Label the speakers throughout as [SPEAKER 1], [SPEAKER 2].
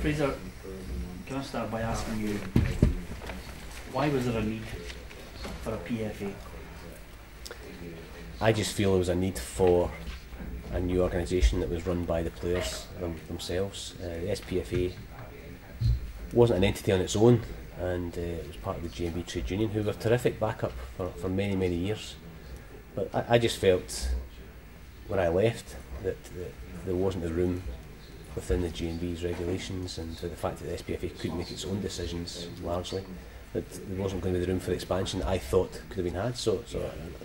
[SPEAKER 1] Fraser, can I start by asking you, why was there a need for a PFA?
[SPEAKER 2] I just feel there was a need for a new organisation that was run by the players themselves. The SPFA wasn't an entity on its own, and it was part of the GMB trade union, who were terrific backup for many, many years. But I just felt when I left that there wasn't the room within the GMB's regulations, and the fact that the SPFA couldn't make its own decisions largely, that there wasn't going to be the room for the expansion that I thought could have been had. So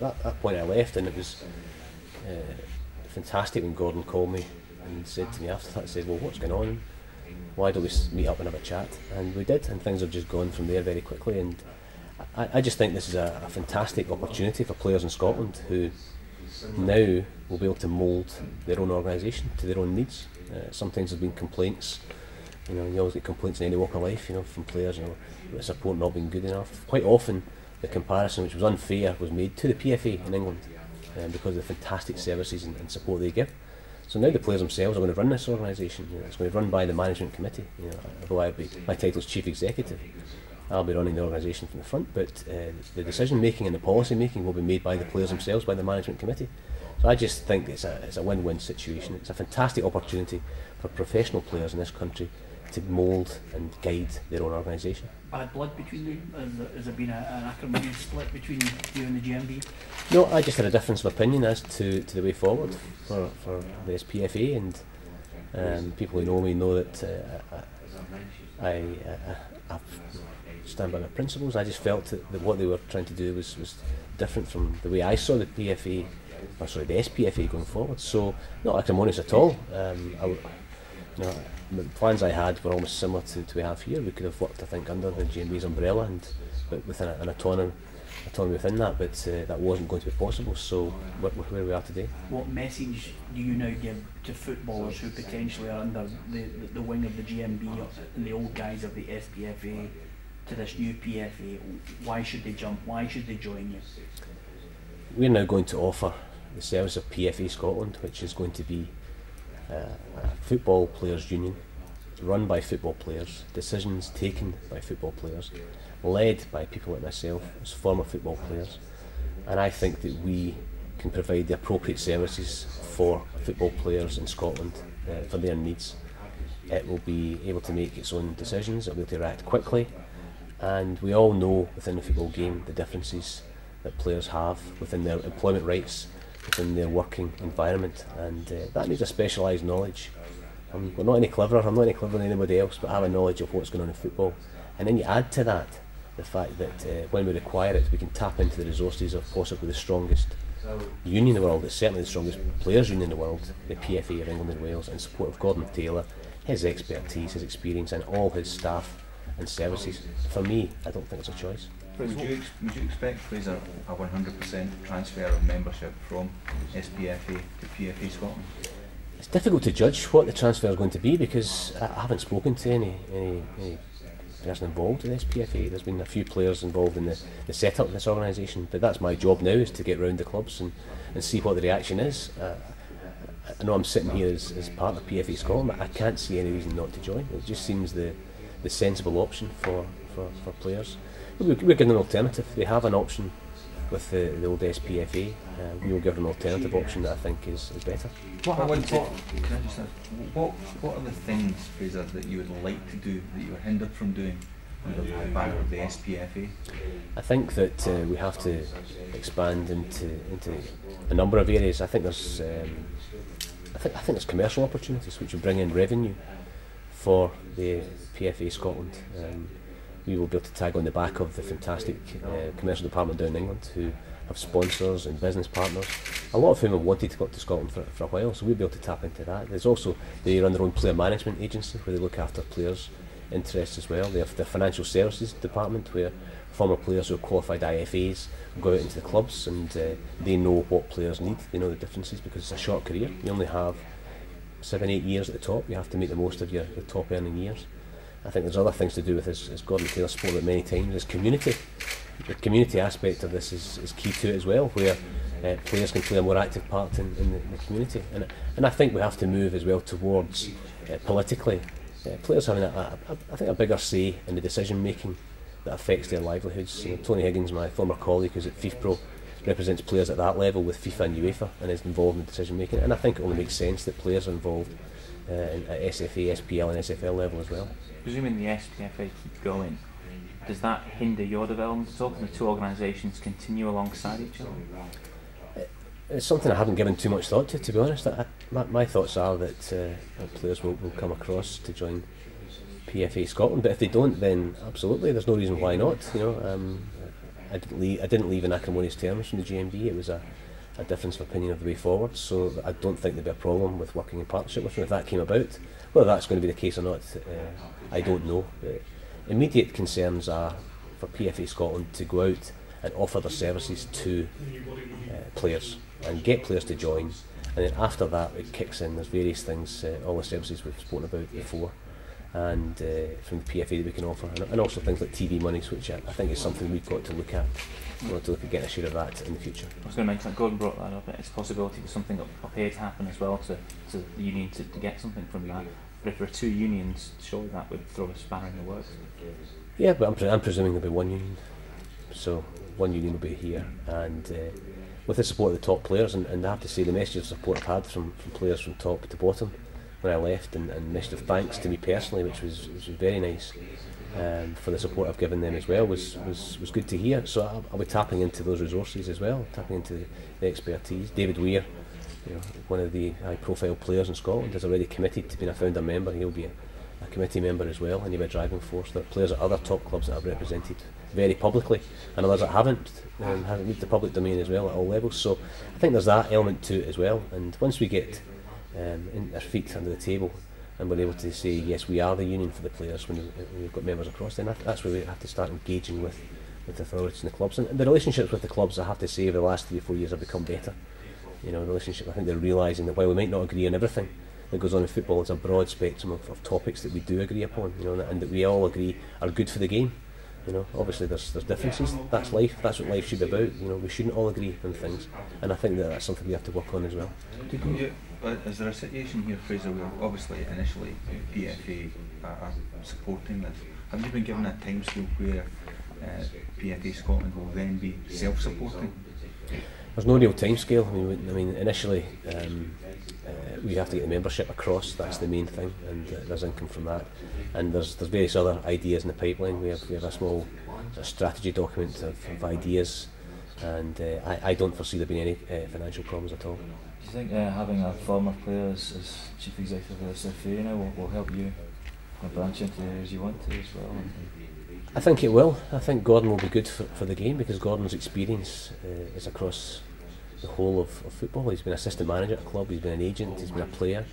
[SPEAKER 2] at that point I left, and it was fantastic when Gordon called me and said to me after that, said, well, what's going on? Why don't we meet up and have a chat? And we did, and things have just gone from there very quickly. And I just think this is a fantastic opportunity for players in Scotland who now will be able to mould their own organisation to their own needs. Sometimes there have been complaints, you always get complaints in any walk of life, from players, about the support not being good enough. Quite often the comparison, which was unfair, was made to the PFA in England because of the fantastic services and support they give. So now the players themselves are going to run this organisation. It's going to be run by the management committee. Although my title is chief executive, I'll be running the organisation from the front, but the decision making and the policy making will be made by the players themselves, by the management committee. So I just think it's a win-win situation. It's a fantastic opportunity for professional players in this country to mould and guide their own organisation.
[SPEAKER 1] Bad blood between you? Has there been an acrimonious split between you and the GMB?
[SPEAKER 2] No, I just had a difference of opinion as to the way forward for the SPFA, and people who know me know that I stand by my principles. I just felt that what they were trying to do was different from the way I saw the PFA, or sorry, the SPFA going forward. So not acrimonious at all. The plans I had were almost similar to we have here. We could have worked, I think, under the GMB's umbrella, but with an autonomy within that, but that wasn't going to be possible. So where we are today.
[SPEAKER 1] What message do you now give to footballers who potentially are under the wing of the GMB and the old guys of the SPFA to this new PFA? Why should they jump? Why should they join you?
[SPEAKER 2] We're now going to offer the service of PFA Scotland, which is going to be a football players union, run by football players, decisions taken by football players, led by people like myself as former football players. And I think that we can provide the appropriate services for football players in Scotland for their needs. It will be able to make its own decisions, it will be able to react quickly, and we all know within the football game the differences that players have within their employment rights, within their working environment, and that needs a specialised knowledge. We're not any cleverer, I'm not any cleverer than anybody else, but I have a knowledge of what's going on in football. And then you add to that the fact that when we require it, we can tap into the resources of possibly the strongest union in the world. It's certainly the strongest players union in the world, the PFA of England and Wales, in support of Gordon Taylor, his expertise, his experience, and all his staff and services. For me, I don't think it's a choice.
[SPEAKER 3] Would you expect, Fraser, a 100% transfer of membership from SPFA to PFA Scotland?
[SPEAKER 2] It's difficult to judge what the transfer is going to be because I haven't spoken to any person involved in SPFA. There's been a few players involved in the setup of this organisation, but that's my job now, is to get round the clubs and see what the reaction is. I know I'm sitting here as part of PFA Scotland, but I can't see any reason not to join. It just seems the sensible option for players. We're giving an alternative. They have an option with the old SPFA. We will give them an alternative option that I think is better.
[SPEAKER 3] What are the things, Fraser, that you would like to do that you were hindered from doing under the banner of the SPFA?
[SPEAKER 2] I think that we have to expand into a number of areas. I think there's there's commercial opportunities which will bring in revenue for the PFA Scotland. We will be able to tag on the back of the fantastic commercial department down in England, who have sponsors and business partners, a lot of whom have wanted to go up to Scotland for a while, so we'll be able to tap into that. There's also, they run their own player management agency where they look after players' interests as well. They have the financial services department where former players who are qualified IFAs go out into the clubs and they know what players need, they know the differences, because it's a short career. You only have 7-8 years at the top. You have to make the most of your top earning years. I think there's other things to do with, as Gordon Taylor spoke about many times, is community. The community aspect of this is key to it as well, where players can play a more active part in the community. And I think we have to move as well towards politically players having I think a bigger say in the decision making that affects their livelihoods. Tony Higgins, my former colleague who's at FIFPro, represents players at that level with FIFA and UEFA and is involved in decision making, and I think it only makes sense that players are involved at SFA, SPL and SFL level as well.
[SPEAKER 4] Presuming the SPFA keep going, does that hinder your development at all? Can the two organisations continue alongside each other?
[SPEAKER 2] It's something I haven't given too much thought to be honest. My thoughts are that players will come across to join PFA Scotland, but if they don't, then absolutely, there's no reason why not. I didn't leave in acrimonious terms from the GMB. It was a difference of opinion of the way forward, so I don't think there'd be a problem with working in partnership with them if that came about. Whether that's going to be the case or not, I don't know. Immediate concerns are for PFA Scotland to go out and offer their services to players and get players to join, and then after that it kicks in. There's various things, all the services we've spoken about before, and from the PFA that we can offer, and also things like TV monies, which I think is something we've got to look at. We've got to look at getting a share of that in the future.
[SPEAKER 4] I was going to mention that Gordon brought that up. It's a possibility for something up here to happen as well, to the union to get something from that. But if there are two unions, surely that would throw a spanner in the works.
[SPEAKER 2] Yeah, but I'm presuming there'll be one union. So one union will be here, and with the support of the top players, and I have to say the message of support I've had from players from top to bottom when I left, and message of thanks to me personally, which was very nice, for the support I've given them as well, was good to hear. So I'll be tapping into those resources as well, tapping into the expertise. David Weir, one of the high-profile players in Scotland, is already committed to being a founder member. He'll be a committee member as well, and he'll be a driving force. There are players at other top clubs that I've represented very publicly, and others that haven't moved the public domain as well at all levels. So I think there's that element to it as well. And once we get our feet under the table and we're able to say yes, we are the union for the players when we've got members across, then that's where we have to start engaging with the authorities and the clubs. And the relationships with the clubs, I have to say, over the last 3 or 4 years have become better. The relationship, I think they're realising that while we might not agree on everything that goes on in football, it's a broad spectrum of topics that we do agree upon, and that we all agree are good for the game. Obviously there's differences. That's life. That's what life should be about. We shouldn't all agree on things, and I think that's something we have to work on as well.
[SPEAKER 3] Is there a situation here, Fraser, where obviously initially PFA are supporting this? Have you been given a timescale where PFA Scotland will then be self-supporting?
[SPEAKER 2] There's no real timescale. I mean, initially we have to get the membership across. That's the main thing, and there's income from that. And there's various other ideas in the pipeline. We have a small strategy document of ideas, and I don't foresee there being any financial problems at all.
[SPEAKER 4] Do you think having a former player as chief executive of the SFA will help you branch into the areas you want to as well?
[SPEAKER 2] I think it will. I think Gordon will be good for the game, because Gordon's experience is across the whole of football. He's been assistant manager at a club, he's been an agent, he's been a player.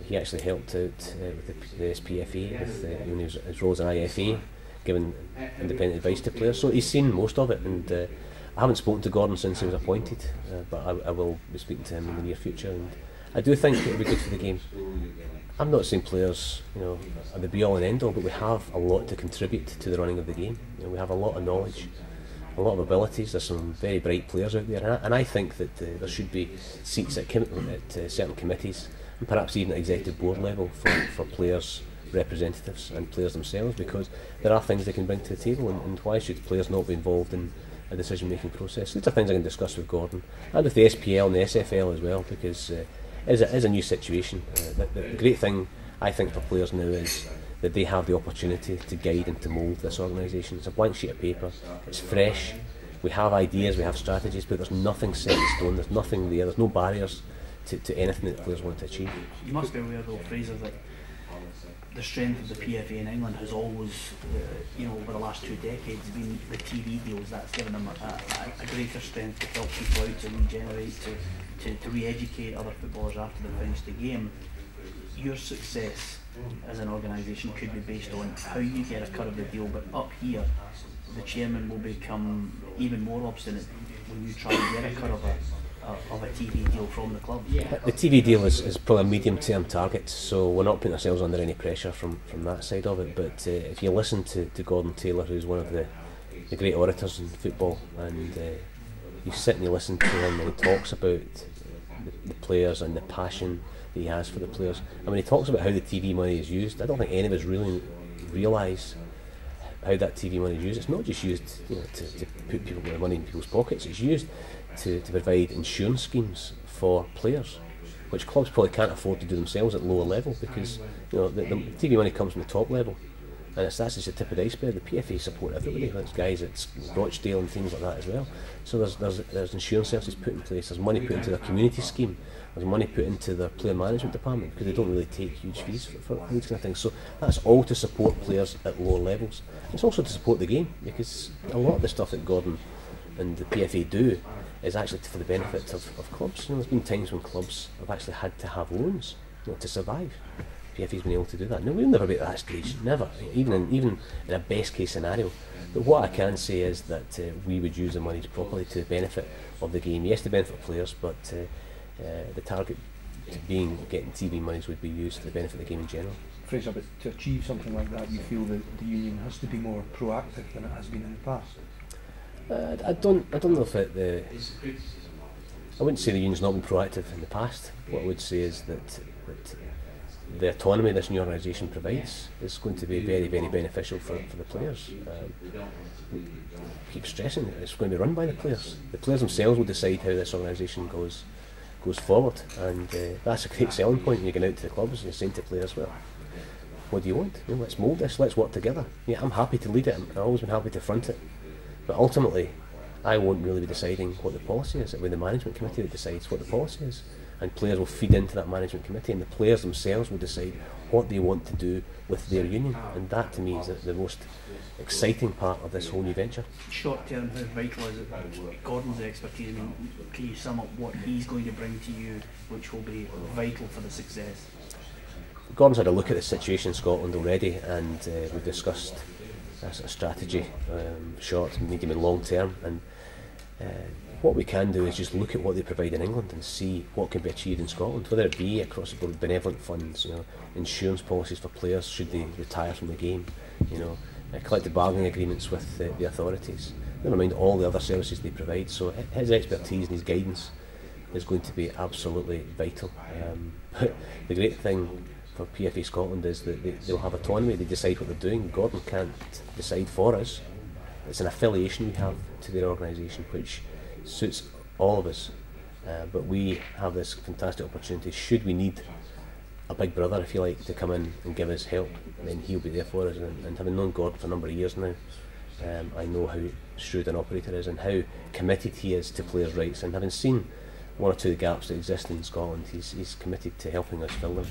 [SPEAKER 2] He actually helped out with the SPFA with his role as an IFA, giving independent advice to players. So he's seen most of it, and I haven't spoken to Gordon since he was appointed, but I will be speaking to him in the near future, and I do think it will be good for the game. I'm not saying players, are the be all and end all, but we have a lot to contribute to the running of the game. We have a lot of knowledge, a lot of abilities. There's some very bright players out there, and I think that there should be seats at certain committees, and perhaps even at executive board level for players' representatives and players themselves, because there are things they can bring to the table, and why should players not be involved in a decision-making process? These are things I can discuss with Gordon and with the SPL and the SFL as well, because it is a new situation. The great thing I think for players now is that they have the opportunity to guide and to mould this organisation. It's a blank sheet of paper, it's fresh, we have ideas, we have strategies, but there's nothing set in stone, there's nothing there, there's no barriers to anything that players want to achieve.
[SPEAKER 1] You must be aware though, Fraser, that the strength of the PFA in England has always, over the last 2 decades, been the TV deals. That's given them a greater strength to help people out, to regenerate, to re-educate other footballers after they've finished the game. Your success as an organisation could be based on how you get a cut of the deal, but up here, the chairman will become even more obstinate when you try and get a cut of a TV deal from the club.
[SPEAKER 2] The TV deal is probably a medium-term target, so we're not putting ourselves under any pressure from that side of it. But if you listen to Gordon Taylor, who's one of the great orators in football, and you sit and you listen to him, and he talks about the players and the passion, that he has for the players. And when he talks about how the TV money is used, I don't think any of us really realise how that TV money is used. It's not just used, you know, to put people money in people's pockets. It's used to provide insurance schemes for players, which clubs probably can't afford to do themselves at lower level, because you know the TV money comes from the top level, and that's just the tip of the iceberg. The PFA support everybody. There's guys at Rochdale and things like that as well. So there's insurance services put in place. There's money put into their community scheme. There's money put into their player management department, because they don't really take huge fees for these kind of things. So that's all to support players at lower levels. It's also to support the game, because a lot of the stuff that Gordon and the PFA do is actually for the benefit of clubs. You know, there's been times when clubs have actually had to have loans, you know, to survive. PFA's been able to do that. No, we'll never be at that stage, never, even in a best case scenario. But what I can say is that we would use the monies properly to the benefit of the game. Yes, to benefit players, but the target being getting TV monies would be used to the benefit of the game in general.
[SPEAKER 5] Fraser, but to achieve something like that, you feel that the union has to be more proactive than it has been in the past?
[SPEAKER 2] I don't know if I wouldn't say the union's not been proactive in the past. What I would say is that the autonomy this new organisation provides is going to be very, very beneficial for the players. Keep stressing it's going to be run by the players. The players themselves will decide how this organisation goes forward, and that's a great selling point when you get out to the clubs and you're saying to players, well, what do you want? You know, let's mould this, let's work together. Yeah, I'm happy to lead it, I've always been happy to front it, but ultimately I won't really be deciding what the policy is. It'll be the management committee that decides what the policy is, and players will feed into that management committee, and the players themselves will decide what they want to do with their union, and that to me is the most exciting part of this whole new venture.
[SPEAKER 1] Short term, how vital is it? Gordon's expertise, I mean, can you sum up what he's going to bring to you, which will be vital for the success?
[SPEAKER 2] Gordon's had a look at the situation in Scotland already, and we've discussed a sort of strategy, short, medium and long term, and what we can do is just look at what they provide in England and see what can be achieved in Scotland, whether it be across the board benevolent funds, you know, insurance policies for players should they retire from the game, you know, collective bargaining agreements with the authorities, never mind all the other services they provide. So his expertise and his guidance is going to be absolutely vital. But the great thing for PFA Scotland is that they'll have autonomy, they decide what they're doing. Gordon can't decide for us. It's an affiliation we have to their organisation which suits all of us, but we have this fantastic opportunity. Should we need a big brother, if you like, to come in and give us help, then he'll be there for us. And having known Gordon for a number of years now, I know how shrewd an operator is and how committed he is to players' rights, and having seen one or two gaps that exist in Scotland, he's committed to helping us fill them.